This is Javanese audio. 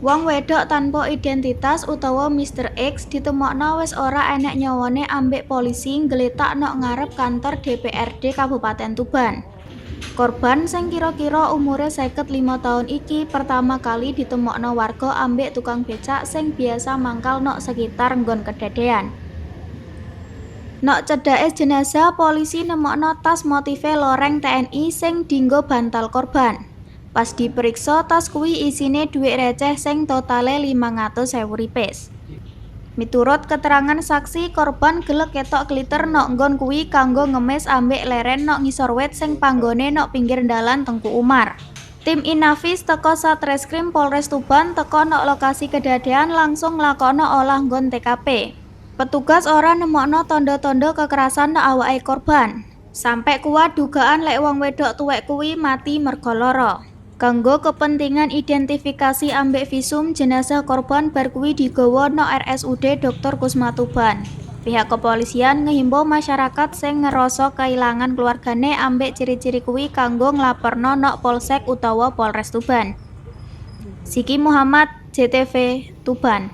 Wong wedok tanpa identitas utawa Mr X ditemokno wis ora enek nyawane ambek polisi nggletak nok ngarep kantor DPRD Kabupaten Tuban. Korban sing kira-kira umure 55 tahun iki pertama kali ditemokno warga ambek tukang becak sing biasa mangkal nok sekitar nggon kedadean. Nok cedake jenazah polisi nemokno tas motive loreng TNI sing dinggo bantal korban. Pas diperiksa tas kuwi isine dhuwit receh sing totale 500.000 rupiah. Miturut keterangan saksi, korban gelek ketok kliter nok nggon kuwi kanggo ngemis ambek leren nok ngisor wit sing panggone nok pinggir dalan Tengku Umar. Tim Inafis teko Satreskrim Polres Tuban teko nok lokasi kedadean langsung nglakokno olah nggon TKP. Petugas ora nemokno tondo-tondo kekerasan nok awake korban. Sampai kuat dugaan lek wong wedok tuwek kuwi mati merga lara. Kanggo kepentingan identifikasi ambek visum jenazah korban bar kuwi digawa nok RSUD Dr. Kusma Tuban. Pihak kepolisian ngehimbau masyarakat sing ngerasa kehilangan keluargane ambek ciri-ciri kuwi kanggo nglaporno nok Polsek utawa Polres Tuban. Siki Muhammad, JTV, Tuban.